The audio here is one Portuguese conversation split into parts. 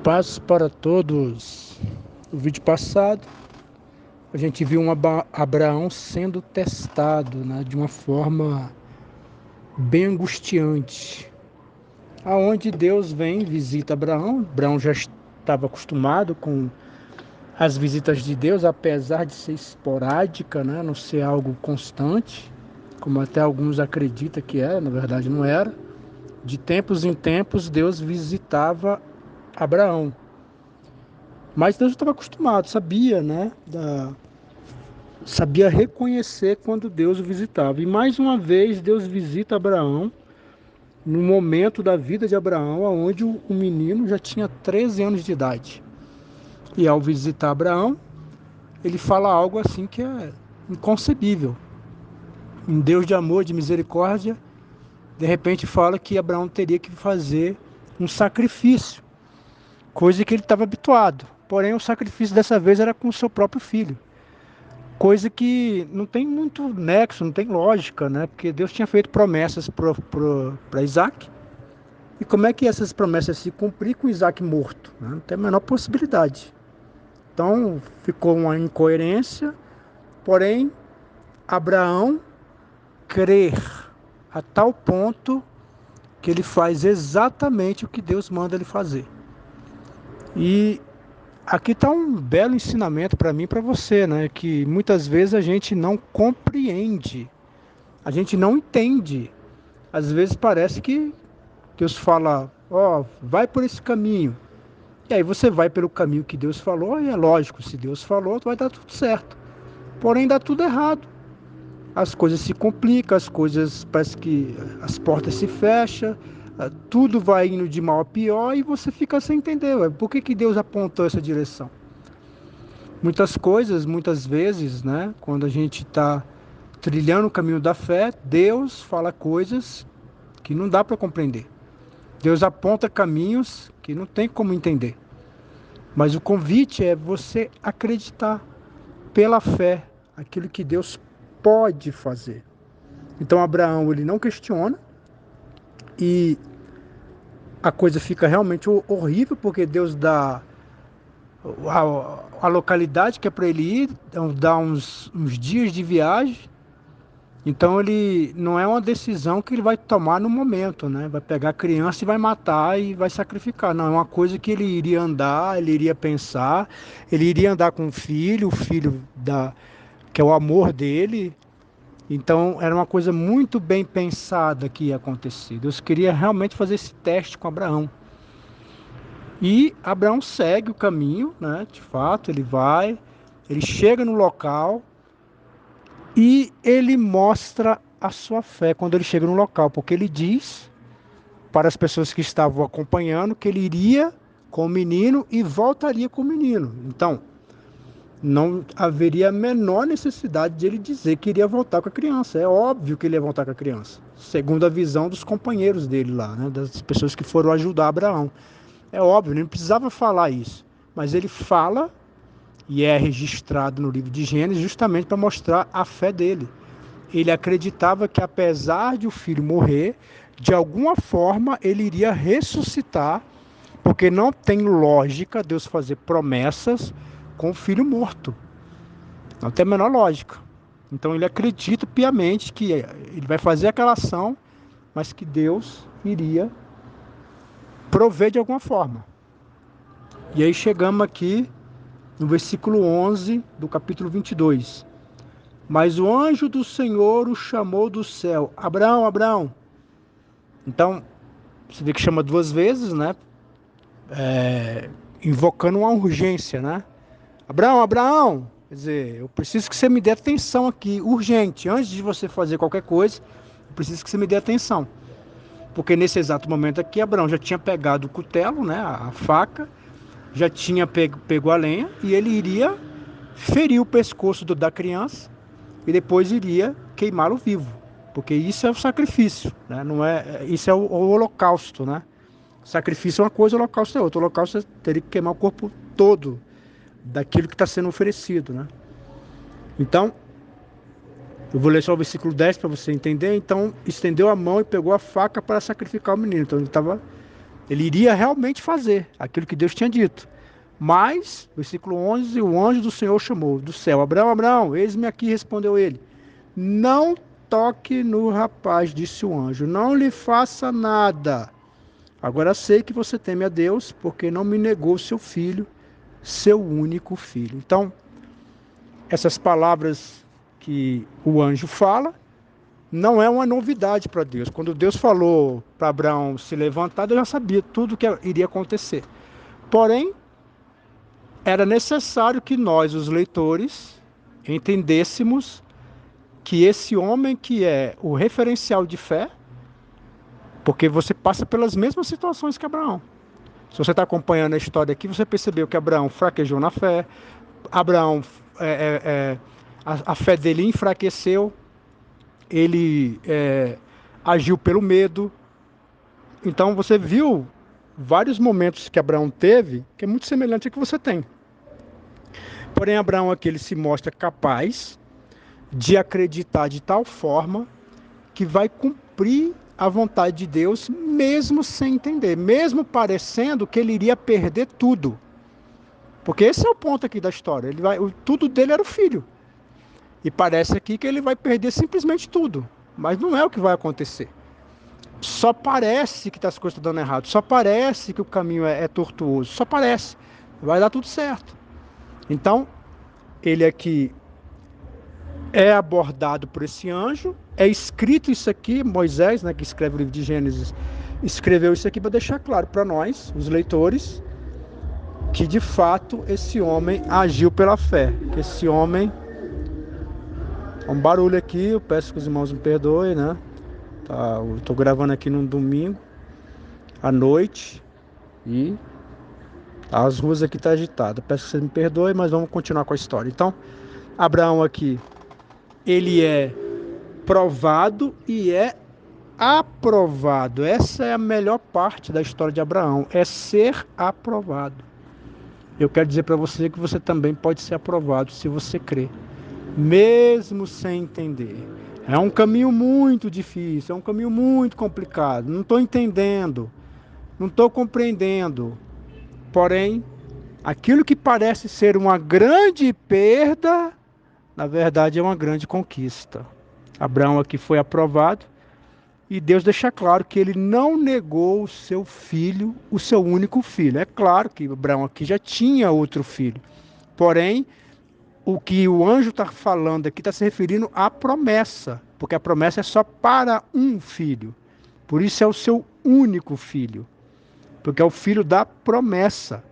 Paz para todos. No vídeo passado, a gente viu Abraão sendo testado, né, de uma forma bem angustiante. Aonde Deus vem, visita Abraão. Abraão já estava acostumado com as visitas de Deus, apesar de ser esporádica, né, não ser algo constante, como até alguns acreditam que era, na verdade não era. De tempos em tempos, Deus visitava Abraão. Mas Deus estava acostumado, sabia, né? Sabia reconhecer quando Deus o visitava. E mais uma vez Deus visita Abraão, no momento da vida de Abraão, onde o menino já tinha 13 anos de idade. E ao visitar Abraão, ele fala algo assim que é inconcebível. Um Deus de amor, de misericórdia, de repente fala que Abraão teria que fazer um sacrifício, coisa que ele estava habituado. Porém, o sacrifício dessa vez era com o seu próprio filho. Coisa que não tem muito nexo, não tem lógica, né? Porque Deus tinha feito promessas para Isaac. E como é que essas promessas se cumprir com Isaac morto? Né? Não tem a menor possibilidade. Então ficou uma incoerência. Porém, Abraão crer a tal ponto que ele faz exatamente o que Deus manda ele fazer. E aqui está um belo ensinamento para mim e para você, né? Que muitas vezes a gente não compreende, a gente não entende. Às vezes parece que Deus fala, ó, vai por esse caminho. E aí você vai pelo caminho que Deus falou, e é lógico, se Deus falou, vai dar tudo certo. Porém, dá tudo errado. As coisas se complicam, as coisas, parece que as portas se fecham, tudo vai indo de mal a pior e você fica sem entender. Ué, por que Deus apontou essa direção? Muitas coisas, muitas vezes, né, quando a gente está trilhando o caminho da fé, Deus fala coisas que não dá para compreender. Deus aponta caminhos que não tem como entender. Mas o convite é você acreditar pela fé aquilo que Deus pode fazer. Então Abraão, ele não questiona e a coisa fica realmente horrível, porque Deus dá a localidade que é para ele ir, dá uns dias de viagem. Então ele não é uma decisão que ele vai tomar no momento, né? Vai pegar a criança e vai matar e vai sacrificar. Não, é uma coisa que ele iria andar, ele iria pensar, ele iria andar com o filho que é o amor dele. Então era uma coisa muito bem pensada que ia acontecer. Deus queria realmente fazer esse teste com Abraão. E Abraão segue o caminho, né? De fato, ele chega no local e ele mostra a sua fé quando ele chega no local, porque ele diz para as pessoas que estavam acompanhando que ele iria com o menino e voltaria com o menino. Então, não haveria a menor necessidade de ele dizer que iria voltar com a criança. É óbvio que ele ia voltar com a criança, segundo a visão dos companheiros dele lá, né? Das pessoas que foram ajudar Abraão. É óbvio, ele não precisava falar isso, mas ele fala e é registrado no livro de Gênesis justamente para mostrar a fé dele. Ele acreditava que apesar de o filho morrer, de alguma forma ele iria ressuscitar, porque não tem lógica Deus fazer promessas com o filho morto. Não tem a menor lógica. Então ele acredita piamente que ele vai fazer aquela ação, mas que Deus iria prover de alguma forma. E aí chegamos aqui no versículo 11 do capítulo 22. Mas o anjo do Senhor o chamou do céu. Abraão, Abraão. Então, você vê que chama duas vezes, né? Invocando uma urgência, né? Abraão, Abraão. Quer dizer, eu preciso que você me dê atenção aqui, urgente. Antes de você fazer qualquer coisa, eu preciso que você me dê atenção. Porque nesse exato momento aqui, Abraão já tinha pegado o cutelo, né? A faca. Já tinha pego a lenha e ele iria ferir o pescoço da criança e depois iria queimá-lo vivo, porque isso é o sacrifício, né? Não é, isso é o holocausto, né? Sacrifício é uma coisa, holocausto é outra. O holocausto teria que queimar o corpo todo daquilo que está sendo oferecido, né? Então, eu vou ler só o versículo 10 para você entender. Então, estendeu a mão e pegou a faca para sacrificar o menino. Então, ele estava Ele iria realmente fazer aquilo que Deus tinha dito. Mas, versículo 11, o anjo do Senhor chamou do céu: Abraão, Abraão, eis-me aqui, respondeu ele. Não toque no rapaz, disse o anjo, não lhe faça nada. Agora sei que você teme a Deus, porque não me negou seu filho, seu único filho. Então, essas palavras que o anjo fala, não é uma novidade para Deus. Quando Deus falou para Abraão se levantar, Deus já sabia tudo o que iria acontecer. Porém, era necessário que nós, os leitores, entendêssemos que esse homem que é o referencial de fé, porque você passa pelas mesmas situações que Abraão. Se você está acompanhando a história aqui, você percebeu que Abraão fraquejou na fé, Abraão, a fé dele enfraqueceu, ele agiu pelo medo. Então você viu vários momentos que Abraão teve, que é muito semelhante ao que você tem. Porém, Abraão aqui ele se mostra capaz de acreditar de tal forma que vai cumprir a vontade de Deus, mesmo sem entender, mesmo parecendo que ele iria perder tudo. Porque esse é o ponto aqui da história. Tudo dele era o filho. E parece aqui que ele vai perder simplesmente tudo. Mas não é o que vai acontecer. Só parece que as coisas estão dando errado. Só parece que o caminho é tortuoso. Só parece. Vai dar tudo certo. Então, ele aqui é abordado por esse anjo. É escrito isso aqui, Moisés, que escreve o livro de Gênesis, escreveu isso aqui para deixar claro para nós, os leitores, que de fato esse homem agiu pela fé. Que esse homem... Um barulho aqui, eu peço que os irmãos me perdoem, né? Eu estou gravando aqui num domingo, à noite, e as ruas aqui estão agitadas. Peço que vocês me perdoem, mas vamos continuar com a história. Então, Abraão aqui, ele é provado e é aprovado. Essa é a melhor parte da história de Abraão, é ser aprovado. Eu quero dizer para você que você também pode ser aprovado se você crer, mesmo sem entender. É um caminho muito difícil, é um caminho muito complicado. Não estou entendendo, não estou compreendendo. Porém, aquilo que parece ser uma grande perda, na verdade é uma grande conquista. Abraão aqui foi aprovado e Deus deixa claro que ele não negou o seu filho, o seu único filho. É claro que Abraão aqui já tinha outro filho. Porém, o que o anjo está falando aqui está se referindo à promessa, porque a promessa é só para um filho. Por isso é o seu único filho, porque é o filho da promessa.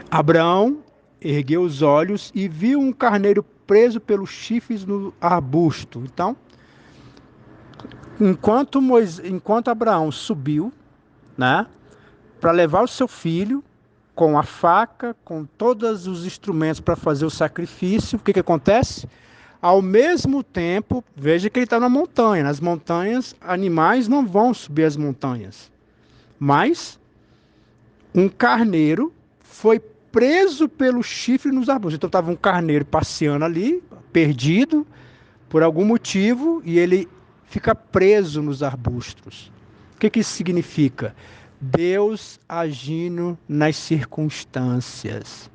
Abraão ergueu os olhos e viu um carneiro preso pelos chifres no arbusto. Então, enquanto Abraão subiu, né, para levar o seu filho, com a faca, com todos os instrumentos para fazer o sacrifício, o que acontece? Ao mesmo tempo, veja que ele está na montanha. Nas montanhas, animais não vão subir as montanhas. Mas um carneiro foi preso pelo chifre nos arbustos. Então estava um carneiro passeando ali, perdido, por algum motivo, e ele fica preso nos arbustos. O que isso significa? Deus agindo nas circunstâncias.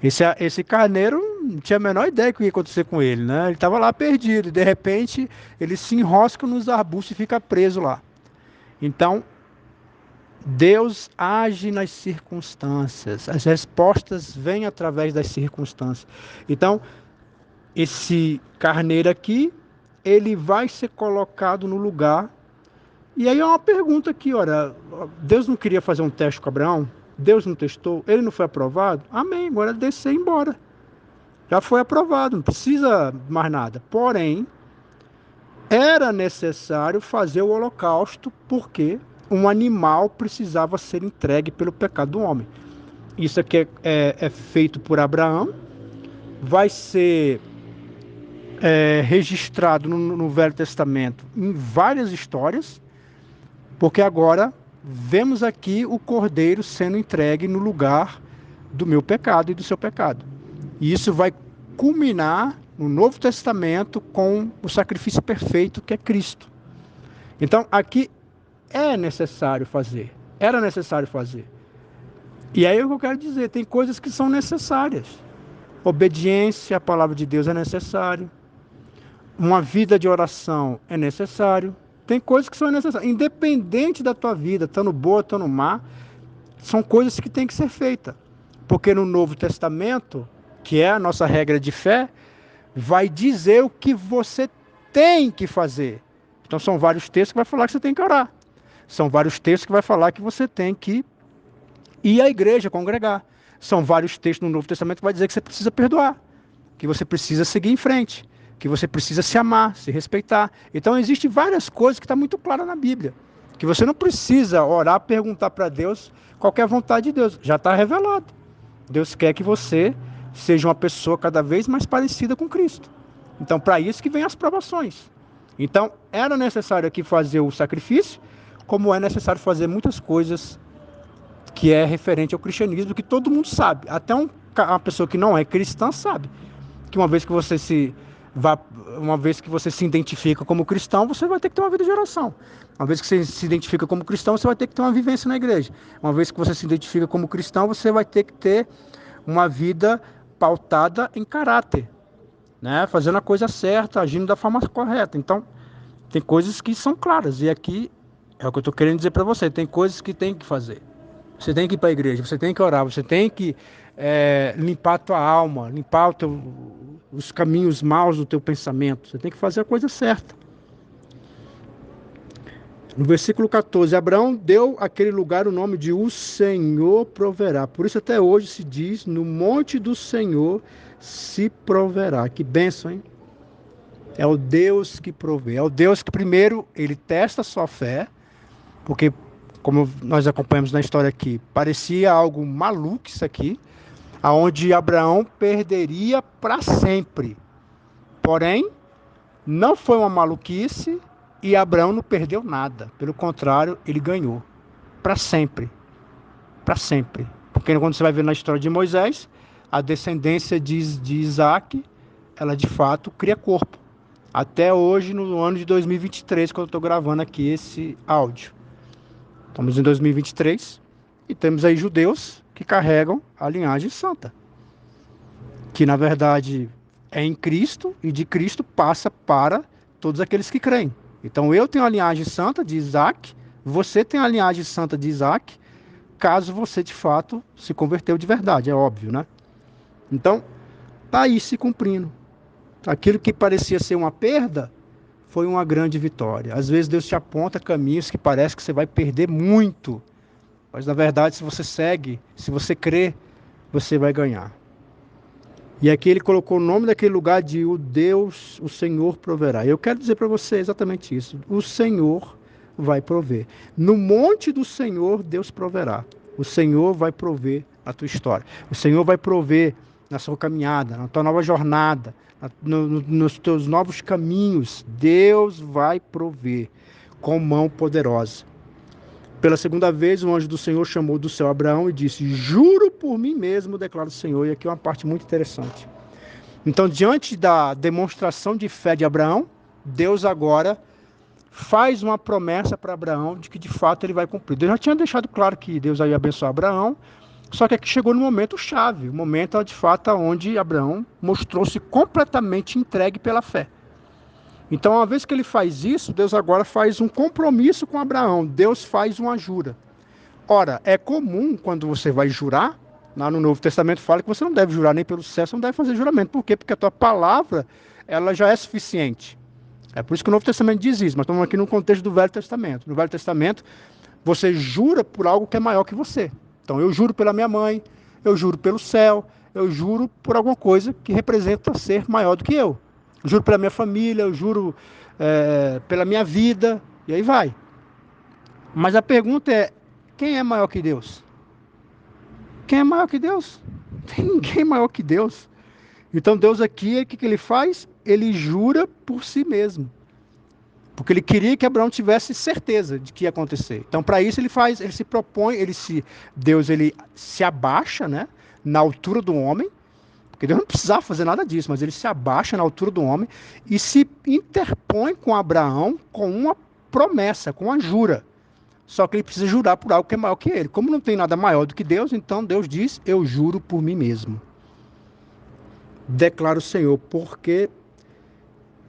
Esse carneiro não tinha a menor ideia do que ia acontecer com ele, né? Ele estava lá perdido, e de repente ele se enrosca nos arbustos e fica preso lá. Então, Deus age nas circunstâncias, as respostas vêm através das circunstâncias. Então, esse carneiro aqui, ele vai ser colocado no lugar. E aí é uma pergunta aqui, olha, Deus não queria fazer um teste com Abraão? Deus não testou? Ele não foi aprovado? Amém, agora descer e ir embora. Já foi aprovado, não precisa mais nada. Porém, era necessário fazer o holocausto porque um animal precisava ser entregue pelo pecado do homem. Isso aqui é feito por Abraão, vai ser registrado no Velho Testamento em várias histórias, porque agora vemos aqui o cordeiro sendo entregue no lugar do meu pecado e do seu pecado. E isso vai culminar no Novo Testamento com o sacrifício perfeito que é Cristo. Então aqui é necessário fazer. Era necessário fazer. E aí é o que eu quero dizer, tem coisas que são necessárias. Obediência à palavra de Deus é necessário. Uma vida de oração é necessário. Tem coisas que são necessárias. Independente da tua vida, estando boa, estando má, são coisas que têm que ser feitas. Porque no Novo Testamento, que é a nossa regra de fé, vai dizer o que você tem que fazer. Então são vários textos que vai falar que você tem que orar. São vários textos que vai falar que você tem que ir à igreja, congregar. São vários textos no Novo Testamento que vai dizer que você precisa perdoar, que você precisa seguir em frente, que você precisa se amar, se respeitar. Então existem várias coisas que estão muito claras na Bíblia, que você não precisa orar, perguntar para Deus qual é a vontade de Deus, já está revelado. Deus quer que você seja uma pessoa cada vez mais parecida com Cristo. Então, para isso que vem as provações. Então, era necessário aqui fazer o sacrifício, como é necessário fazer muitas coisas que é referente ao cristianismo, que todo mundo sabe. Até uma pessoa que não é cristã sabe que uma vez que você se identifica como cristão, você vai ter que ter uma vida de oração. Uma vez que você se identifica como cristão, você vai ter que ter uma vivência na igreja. Uma vez que você se identifica como cristão, você vai ter que ter uma vida pautada em caráter, né? Fazendo a coisa certa, agindo da forma correta. Então, tem coisas que são claras. E aqui é o que eu estou querendo dizer para você. Tem coisas que tem que fazer. Você tem que ir para a igreja, você tem que orar, você tem que limpar a tua alma, limpar os caminhos maus do teu pensamento. Você tem que fazer a coisa certa. No versículo 14, Abraão deu àquele lugar o nome de O Senhor proverá. Por isso até hoje se diz, no monte do Senhor se proverá. Que bênção, hein? É o Deus que provê. É o Deus que primeiro, ele testa a sua fé, porque como nós acompanhamos na história aqui, parecia algo maluco isso aqui, aonde Abraão perderia para sempre. Porém, não foi uma maluquice e Abraão não perdeu nada. Pelo contrário, ele ganhou. Para sempre. Para sempre. Porque quando você vai ver na história de Moisés, a descendência de Isaac, ela de fato cria corpo. Até hoje, no ano de 2023, quando eu estou gravando aqui esse áudio. Estamos em 2023 e temos aí judeus que carregam a linhagem santa, que na verdade é em Cristo e de Cristo passa para todos aqueles que creem. Então eu tenho a linhagem santa de Isaac, você tem a linhagem santa de Isaac, caso você de fato se converteu de verdade, é óbvio, né? Então, está aí se cumprindo. Aquilo que parecia ser uma perda, foi uma grande vitória. Às vezes Deus te aponta caminhos que parece que você vai perder muito. Mas na verdade, se você segue, se você crê, você vai ganhar. E aqui ele colocou o nome daquele lugar de o Deus, o Senhor proverá. Eu quero dizer para você exatamente isso. O Senhor vai prover. No monte do Senhor, Deus proverá. O Senhor vai prover a tua história. O Senhor vai prover na sua caminhada, na tua nova jornada, nos teus novos caminhos. Deus vai prover com mão poderosa. Pela segunda vez, o anjo do Senhor chamou do céu Abraão e disse: juro por mim mesmo, declara o Senhor. E aqui é uma parte muito interessante. Então, diante da demonstração de fé de Abraão, Deus agora faz uma promessa para Abraão de que de fato ele vai cumprir. Deus já tinha deixado claro que Deus ia abençoar Abraão, só que aqui chegou no momento chave, o momento de fato onde Abraão mostrou-se completamente entregue pela fé. Então, uma vez que ele faz isso, Deus agora faz um compromisso com Abraão. Deus faz uma jura. Ora, é comum quando você vai jurar, lá no Novo Testamento fala que você não deve jurar nem pelo céu, você não deve fazer juramento. Por quê? Porque a tua palavra, ela já é suficiente. É por isso que o Novo Testamento diz isso, mas estamos aqui no contexto do Velho Testamento. No Velho Testamento, você jura por algo que é maior que você. Então, eu juro pela minha mãe, eu juro pelo céu, eu juro por alguma coisa que representa ser maior do que eu. Eu juro pela minha família, eu juro pela minha vida, e aí vai. Mas a pergunta é, quem é maior que Deus? Quem é maior que Deus? Não tem ninguém maior que Deus. Então Deus aqui, o que ele faz? Ele jura por si mesmo. Porque ele queria que Abraão tivesse certeza de que ia acontecer. Então, para isso, ele se propõe, Deus ele se abaixa, né, na altura do homem, porque Deus não precisava fazer nada disso, mas ele se abaixa na altura do homem e se interpõe com Abraão com uma promessa, com uma jura. Só que ele precisa jurar por algo que é maior que ele. Como não tem nada maior do que Deus, então Deus diz, eu juro por mim mesmo. Declara o Senhor, porque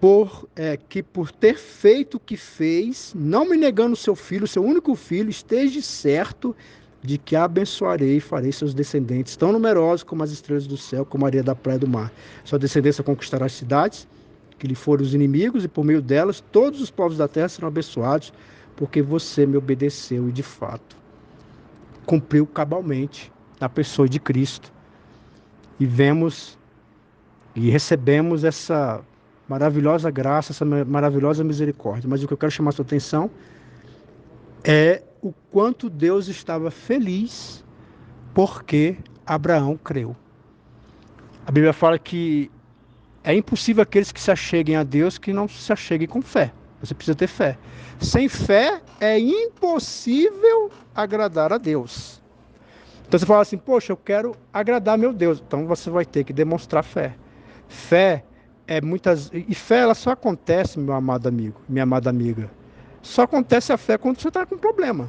por ter feito o que fez, não me negando o seu filho, seu único filho, esteja certo de que abençoarei e farei seus descendentes tão numerosos como as estrelas do céu, como a areia da praia do mar. Sua descendência conquistará as cidades que lhe foram os inimigos, e por meio delas todos os povos da terra serão abençoados, porque você me obedeceu e de fato cumpriu cabalmente na pessoa de Cristo. E vemos e recebemos essa maravilhosa graça, essa maravilhosa misericórdia. Mas o que eu quero chamar a sua atenção é o quanto Deus estava feliz porque Abraão creu. A Bíblia fala que é impossível aqueles que se acheguem a Deus que não se acheguem com fé. Você precisa ter fé. Sem fé é impossível agradar a Deus. Então você fala assim, poxa, eu quero agradar meu Deus. Então você vai ter que demonstrar fé. Fé E fé ela só acontece, meu amado amigo, minha amada amiga. Só acontece a fé quando você está com problema.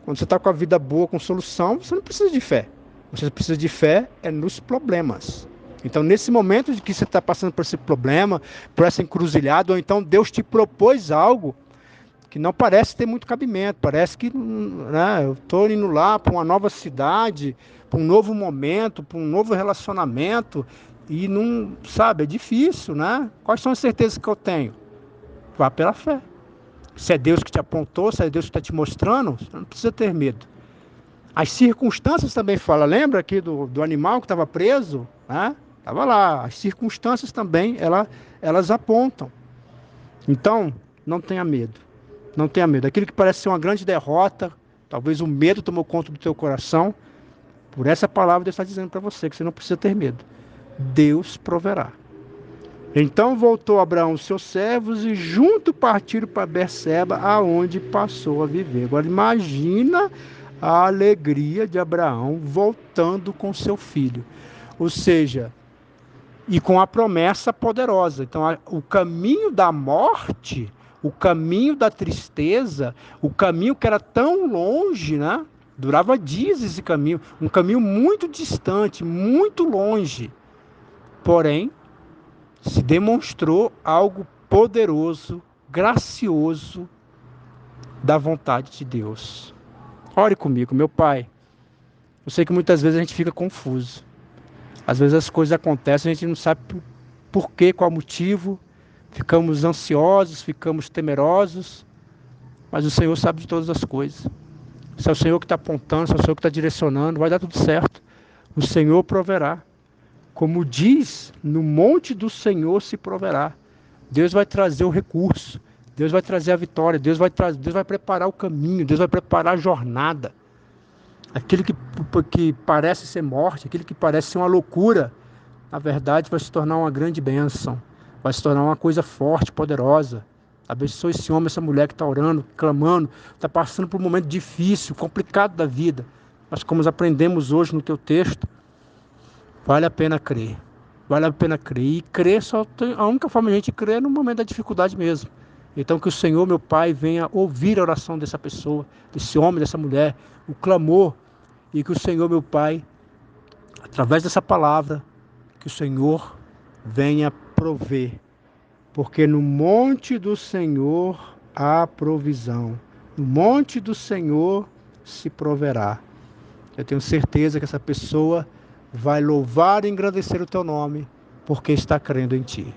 Quando você está com a vida boa, com solução, você não precisa de fé. Você precisa de fé nos problemas. Então, nesse momento de que você está passando por esse problema, por essa encruzilhada, ou então Deus te propôs algo que não parece ter muito cabimento, parece que eu estou indo lá para uma nova cidade, para um novo momento, para um novo relacionamento, e não, sabe, é difícil, né? Quais são as certezas que eu tenho? Vá pela fé. Se é Deus que te apontou, se é Deus que está te mostrando, você não precisa ter medo. As circunstâncias também falam, lembra aqui do animal que estava preso? Né? Estava lá, as circunstâncias também, elas apontam. Então, não tenha medo. Não tenha medo. Aquilo que parece ser uma grande derrota, talvez o medo tomou conta do teu coração, por essa palavra Deus está dizendo para você que você não precisa ter medo. Deus proverá. Então voltou Abraão os seus servos e junto partiram para Berseba, aonde passou a viver. Agora imagina a alegria de Abraão voltando com seu filho. Ou seja, e com a promessa poderosa. Então o caminho da morte, o caminho da tristeza, o caminho que era tão longe, né? Durava dias esse caminho, um caminho muito distante, muito longe. Porém, se demonstrou algo poderoso, gracioso da vontade de Deus. Ore comigo, meu Pai. Eu sei que muitas vezes a gente fica confuso. Às vezes as coisas acontecem, a gente não sabe por quê, qual motivo. Ficamos ansiosos, ficamos temerosos. Mas o Senhor sabe de todas as coisas. Se é o Senhor que está apontando, se é o Senhor que está direcionando, vai dar tudo certo. O Senhor proverá. Como diz, no monte do Senhor se proverá. Deus vai trazer o recurso. Deus vai trazer a vitória. Deus vai preparar o caminho. Deus vai preparar a jornada. Aquilo que parece ser morte, aquilo que parece ser uma loucura, na verdade vai se tornar uma grande bênção. Vai se tornar uma coisa forte, poderosa. Abençoe esse homem, essa mulher que está orando, clamando, está passando por um momento difícil, complicado da vida. Mas como aprendemos hoje no teu texto, vale a pena crer. Vale a pena crer. E crer a única forma de a gente crer é no momento da dificuldade mesmo. Então que o Senhor, meu Pai, venha ouvir a oração dessa pessoa, desse homem, dessa mulher, o clamor, e que o Senhor, meu Pai, através dessa palavra, que o Senhor venha prover. Porque no monte do Senhor há provisão. No monte do Senhor se proverá. Eu tenho certeza que essa pessoa vai louvar e engrandecer o teu nome, porque está crendo em ti.